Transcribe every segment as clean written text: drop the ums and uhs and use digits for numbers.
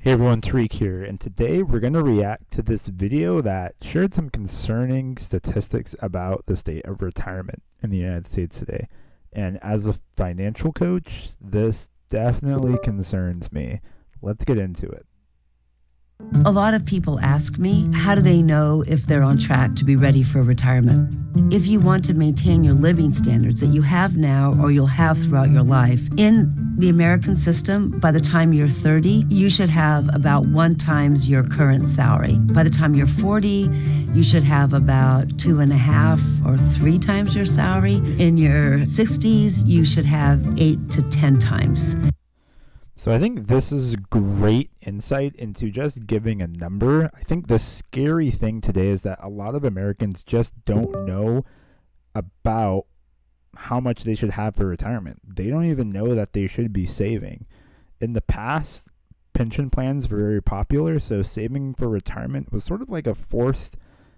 Hey everyone, Tariq here, and today we're going to react to this video that shared some concerning statistics about the state of retirement in the United States today. And as a financial coach, this definitely concerns me. Let's get into it. A lot of people ask me, how do they know if they're on track to be ready for retirement? If you want to maintain your living standards that you have now or you'll have throughout your life, in the American system, by the time you're 30, you should have about 1 times your current salary. By the time you're 40, you should have about 2.5 or 3 times your salary. In your 60s, you should have 8 to 10 times. So I think this is great insight into just giving a number. I think the scary thing today is that a lot of Americans just don't know about how much they should have for retirement. They don't even know that they should be saving. In the past, pension plans were very popular, so saving for retirement was sort of like a forced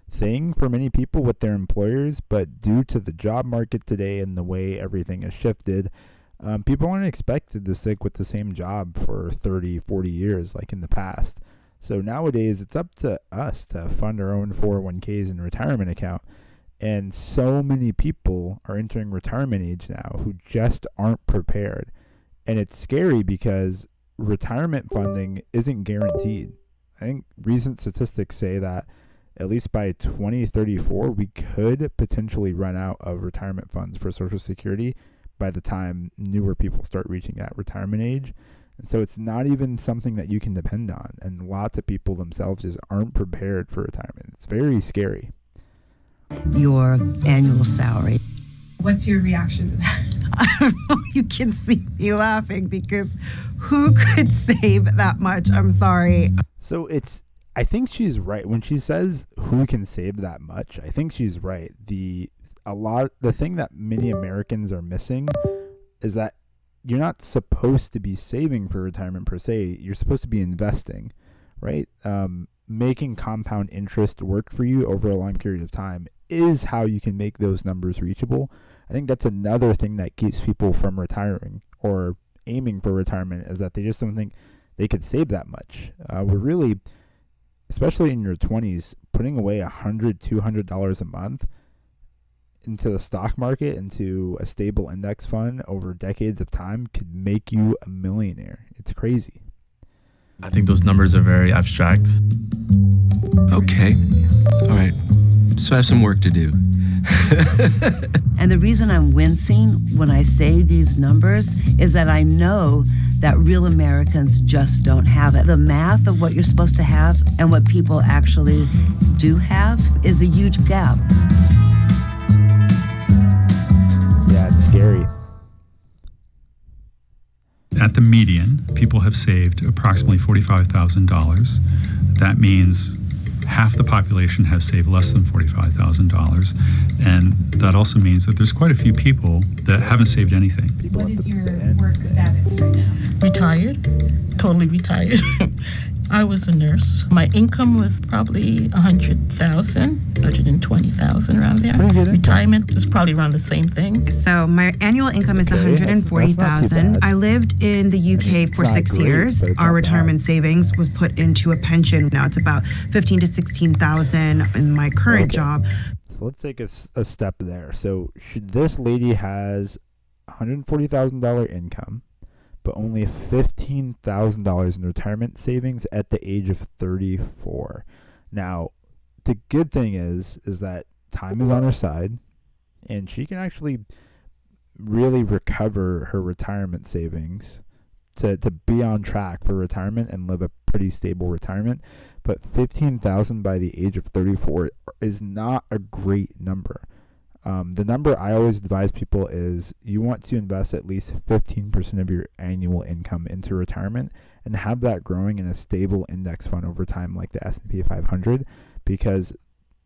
thing for many people with their employers, but due to the job market today and the way everything has shifted, people aren't expected to stick with the same job for 30, 40 years like in the past. So nowadays, it's up to us to fund our own 401ks and retirement account. And so many people are entering retirement age now who just aren't prepared. And it's scary because retirement funding isn't guaranteed. I think recent statistics say that at least by 2034, we could potentially run out of retirement funds for Social Security by the time newer people start reaching that retirement age. And so it's not even something that you can depend on. And lots of people themselves just aren't prepared for retirement. It's very scary. Your annual salary. What's your reaction to that? I don't know. You can see me laughing because who could save that much? I'm sorry. So I think she's right. When she says who can save that much, I think she's right. The thing that many Americans are missing is that you're not supposed to be saving for retirement per se. You're supposed to be investing, right? Making compound interest work for you over a long period of time is how you can make those numbers reachable. I think that's another thing that keeps people from retiring or aiming for retirement, is that they just don't think they could save that much. We're really, especially in your 20s, putting away $100, $200 a month into the stock market, into a stable index fund over decades of time could make you a millionaire. It's crazy. I think those numbers are very abstract. Okay. All right. So I have some work to do. And the reason I'm wincing when I say these numbers is that I know that real Americans just don't have it. The math of what you're supposed to have and what people actually do have is a huge gap. Yeah, it's scary. At the median, people have saved approximately $45,000. That means half the population has saved less than $45,000. And that also means that there's quite a few people that haven't saved anything. What is your work status right now? Retired, totally retired. I was a nurse. My income was probably $100,000, $120,000 around there. Retirement is probably around the same thing. So my annual income is $140,000. I lived in the UK for 6 years. Our retirement savings was put into a pension. Now it's about $15,000 to $16,000 in my current job. So let's take a step there. So this lady has $140,000 income, but only $15,000 in retirement savings at the age of 34. Now, the good thing is that time is on her side, and she can actually really recover her retirement savings to be on track for retirement and live a pretty stable retirement. But $15,000 by the age of 34 is not a great number. The number I always advise people is you want to invest at least 15% of your annual income into retirement and have that growing in a stable index fund over time like the S&P 500, because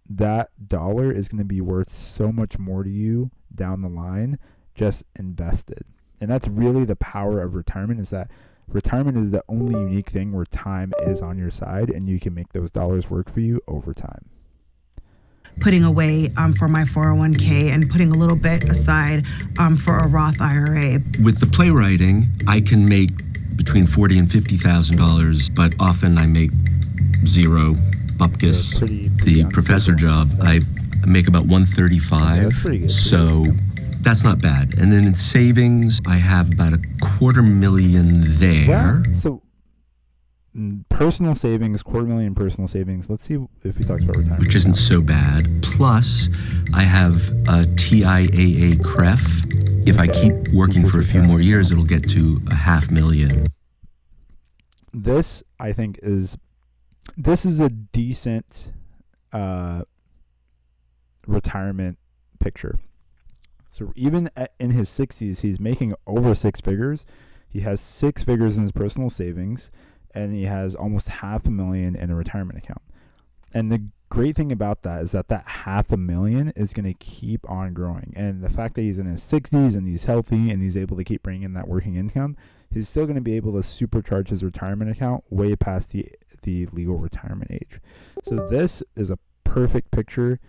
that dollar is going to be worth so much more to you down the line just invested. And that's really the power of retirement, is that retirement is the only unique thing where time is on your side and you can make those dollars work for you over time. Putting away for my 401k and putting a little bit aside for a Roth IRA. With the playwriting, I can make between $40,000 and $50,000, but often I make zero. Bupkis, the professor job, I make about $135,000, so that's not bad. And then in savings, I have about $250,000 there. Well, so personal savings, $250,000 personal savings. Let's see if he talks about retirement, which isn't so bad. Plus, I have a TIAA CREF. If I keep working for a few more years, it'll get to $500,000. This, I think, is a decent retirement picture. So even in his 60s, he's making over six figures. He has 6 figures in his personal savings, and he has almost $500,000 in a retirement account. And the great thing about that is that $500,000 is going to keep on growing. And the fact that he's in his 60s and he's healthy and he's able to keep bringing in that working income, he's still going to be able to supercharge his retirement account way past the legal retirement age. So this is a perfect picture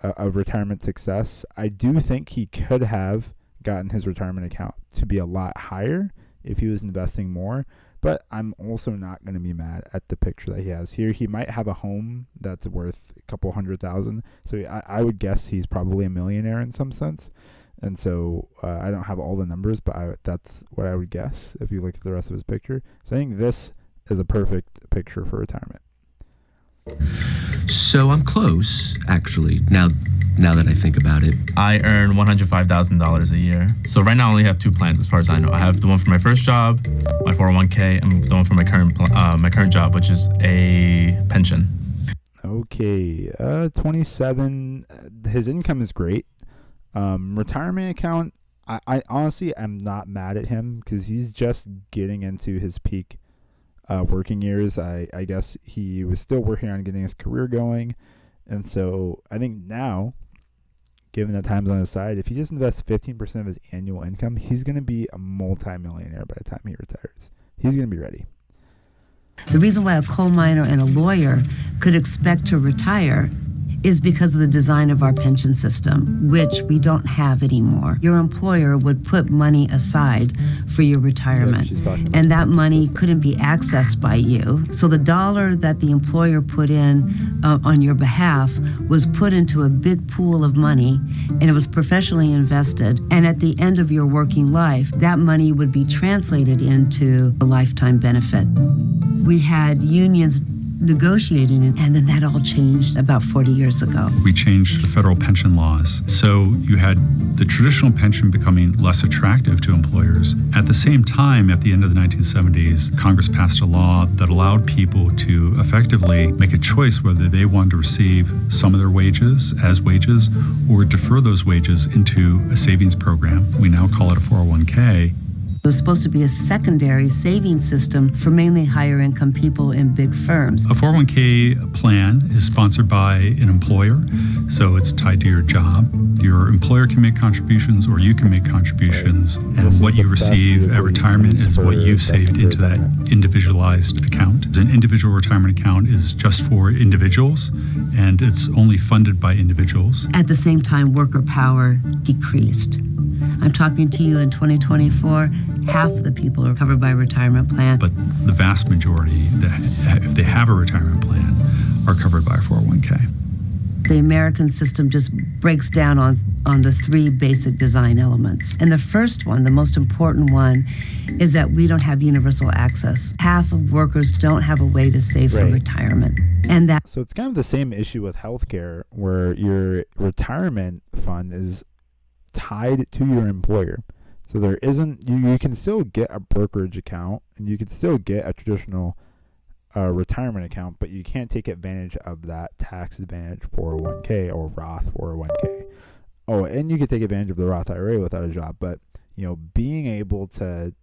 of retirement success. I do think he could have gotten his retirement account to be a lot higher if he was investing more, but I'm also not going to be mad at the picture that he has here. He might have a home that's worth a couple $100,000. So I would guess he's probably a millionaire in some sense. And so I don't have all the numbers, but that's what I would guess if you look at the rest of his picture. So I think this is a perfect picture for retirement. So I'm close, actually, now that I think about it. I earn $105,000 a year. So right now I only have 2 plans as far as I know. I have the one for my first job, my 401k, and the one for my current job, which is a pension. Okay, 27. His income is great. Retirement account, I honestly am not mad at him because he's just getting into his peak working years. I guess he was still working on getting his career going. And so I think now, given that time's on his side, if he just invests 15% of his annual income, he's going to be a multi-millionaire by the time he retires. He's going to be ready. The reason why a coal miner and a lawyer could expect to retire is because of the design of our pension system, which we don't have anymore. Your employer would put money aside for your retirement, and that money couldn't be accessed by you. So the dollar that the employer put in on your behalf was put into a big pool of money, and it was professionally invested. And at the end of your working life, that money would be translated into a lifetime benefit. We had unions negotiating it, and then that all changed about 40 years ago. We changed the federal pension laws. So you had the traditional pension becoming less attractive to employers. At the same time, at the end of the 1970s, Congress passed a law that allowed people to effectively make a choice whether they wanted to receive some of their wages as wages or defer those wages into a savings program. We now call it a 401k. It was supposed to be a secondary savings system for mainly higher income people in big firms. A 401k plan is sponsored by an employer, so it's tied to your job. Your employer can make contributions or you can make contributions, and what you receive at retirement is what you've saved into that individualized account. An individual retirement account is just for individuals, and it's only funded by individuals. At the same time, worker power decreased. I'm talking to you in 2024, half of the people are covered by a retirement plan. But the vast majority, if they have a retirement plan, are covered by a 401k. The American system just breaks down on the 3 basic design elements. And the first one, the most important one, is that we don't have universal access. Half of workers don't have a way to save for retirement. And that. So it's kind of the same issue with healthcare, where your retirement fund is tied to your employer. So there isn't, you can still get a brokerage account and you can still get a traditional retirement account, but you can't take advantage of that tax advantage 401k or Roth 401k. Oh, and you can take advantage of the Roth IRA without a job, but being able to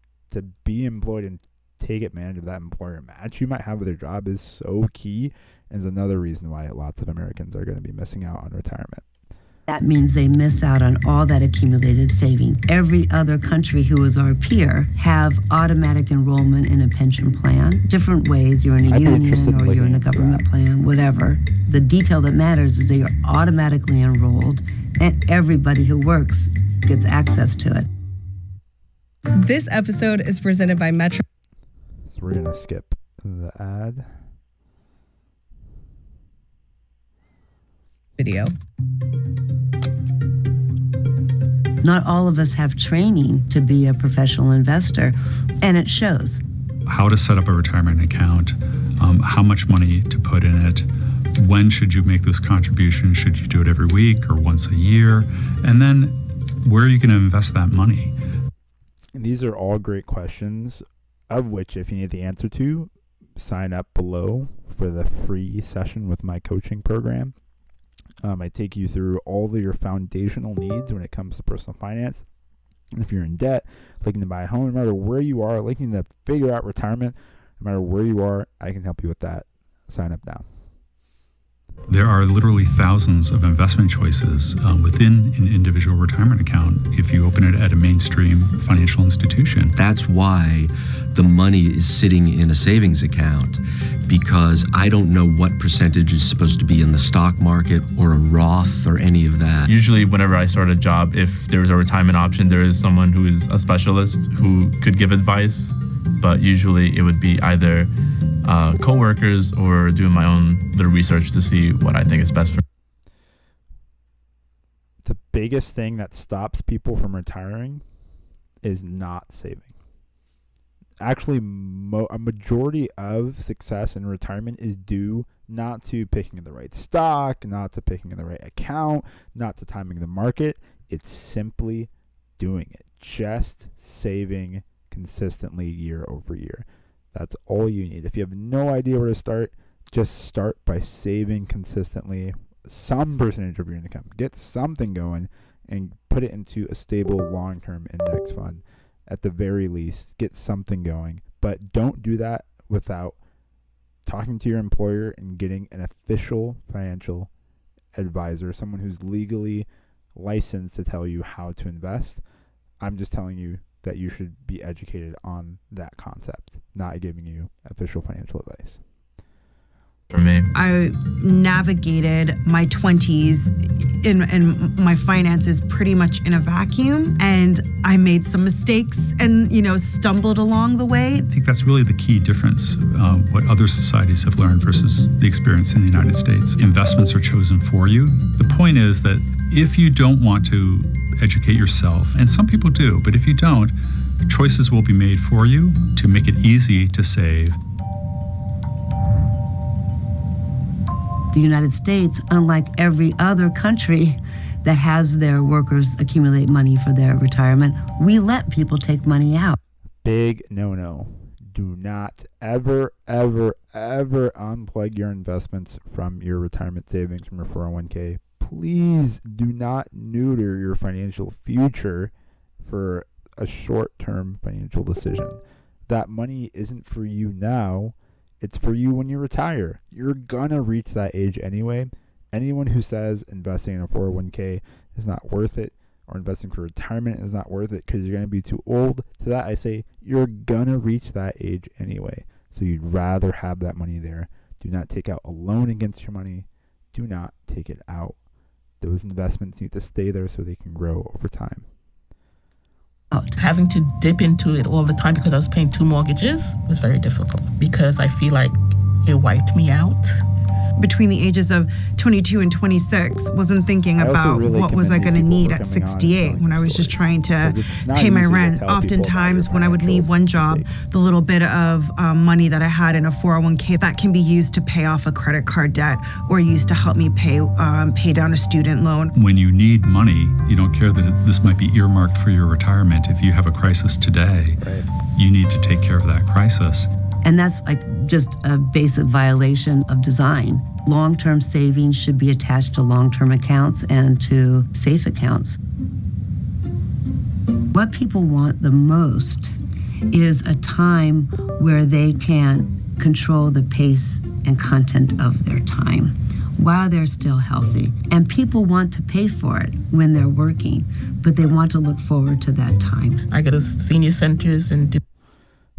be employed and take advantage of that employer match you might have with your job is so key, and is another reason why lots of Americans are going to be missing out on retirement. That means they miss out on all that accumulated savings. Every other country who is our peer have automatic enrollment in a pension plan. Different ways, you're in a union or you're in a government plan, whatever. The detail that matters is that you're automatically enrolled and everybody who works gets access to it. This episode is presented by Metro. we're going to skip the ad. Video. Not all of us have training to be a professional investor, and it shows. How to set up a retirement account, how much money to put in it, when should you make those contributions, should you do it every week or once a year, and then where are you going to invest that money? And these are all great questions, of which if you need the answer to, sign up below for the free session with my coaching program. I take you through all of your foundational needs when it comes to personal finance. And if you're in debt, looking to buy a home, no matter where you are, looking to figure out retirement, no matter where you are, I can help you with that. Sign up now. There are literally thousands of investment choices within an individual retirement account if you open it at a mainstream financial institution. That's why the money is sitting in a savings account, because I don't know what percentage is supposed to be in the stock market or a Roth or any of that. Usually whenever I start a job, if there's a retirement option, there is someone who is a specialist who could give advice, but usually it would be either co-workers or doing my own little research to see what I think is best for me. The biggest thing that stops people from retiring is not saving. Actually, a majority of success in retirement is due not to picking the right stock, not to picking the right account, not to timing the market. It's simply doing it. Just saving consistently year over year. That's all you need. If you have no idea where to start, just start by saving consistently some percentage of your income. Get something going and put it into a stable long-term index fund. At the very least, get something going. But don't do that without talking to your employer and getting an official financial advisor, someone who's legally licensed to tell you how to invest. I'm just telling you that you should be educated on that concept, not giving you official financial advice. For me, I navigated my 20s in my finances pretty much in a vacuum, and I made some mistakes and, stumbled along the way. I think that's really the key difference, what other societies have learned versus the experience in the United States. Investments are chosen for you. The point is that if you don't want to educate yourself, and some people do, but if you don't, choices will be made for you to make it easy to save. The United States, unlike every other country that has their workers accumulate money for their retirement, we let people take money out. Big no-no. Do not ever, ever, ever unplug your investments from your retirement savings, from your 401k. Please do not neuter your financial future for a short-term financial decision. That money isn't for you now. It's for you when you retire. You're gonna reach that age anyway. Anyone who says investing in a 401k is not worth it, or investing for retirement is not worth it because you're gonna be too old, to that I say you're gonna reach that age anyway. So you'd rather have that money there. Do not take out a loan against your money. Do not take it out. Those investments need to stay there so they can grow over time. Having to dip into it all the time because I was paying 2 mortgages was very difficult because I feel like it wiped me out. Between the ages of 22 and 26, wasn't thinking about what was I going to need at 68 when I was just trying to pay my rent. Oftentimes, when I would leave one job, the little bit of money that I had in a 401k, that can be used to pay off a credit card debt or used to help me pay down a student loan. When you need money, you don't care that this might be earmarked for your retirement. If you have a crisis today, you need to take care of that crisis. And that's just a basic violation of design. Long-term savings should be attached to long-term accounts and to safe accounts. What people want the most is a time where they can control the pace and content of their time while they're still healthy. And people want to pay for it when they're working, but they want to look forward to that time. I go to senior centers and do.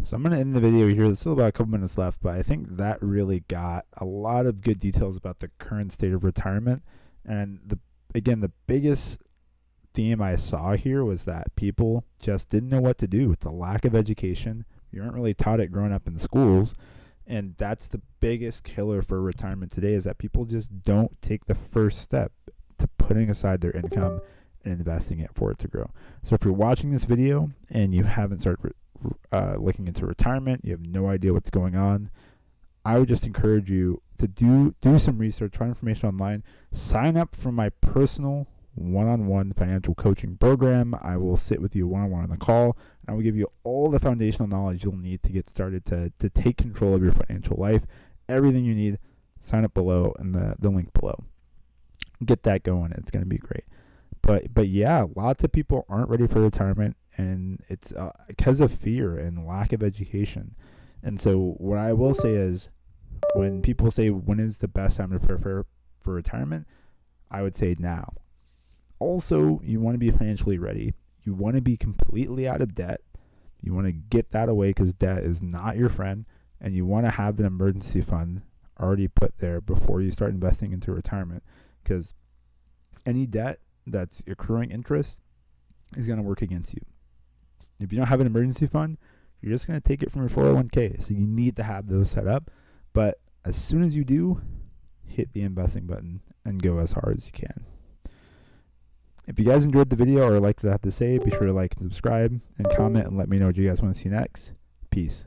So I'm going to end the video here. There's still about a couple minutes left, but I think that really got a lot of good details about the current state of retirement. And the biggest theme I saw here was that people just didn't know what to do. It's a lack of education. You aren't really taught it growing up in schools. And that's the biggest killer for retirement today, is that people just don't take the first step to putting aside their income and investing it for it to grow. So if you're watching this video and you haven't started looking into retirement, you have no idea what's going on, I would just encourage you to do some research, find information online, sign up for my personal one-on-one financial coaching program. I will sit with you one-on-one on the call, and I will give you all the foundational knowledge you'll need to get started to take control of your financial life. Everything you need, sign up below in the link below. Get that going. It's going to be great. But yeah, lots of people aren't ready for retirement, and it's because of fear and lack of education. And so what I will say is, when people say, when is the best time to prepare for retirement, I would say now. Also, you want to be financially ready. You want to be completely out of debt. You want to get that away, because debt is not your friend. And you want to have an emergency fund already put there before you start investing into retirement, because any debt that's accruing interest is going to work against you. If you don't have an emergency fund, you're just going to take it from your 401k. So you need to have those set up. But as soon as you do, hit the investing button and go as hard as you can. If you guys enjoyed the video or liked what I have to say, be sure to like and subscribe and comment and let me know what you guys want to see next. Peace.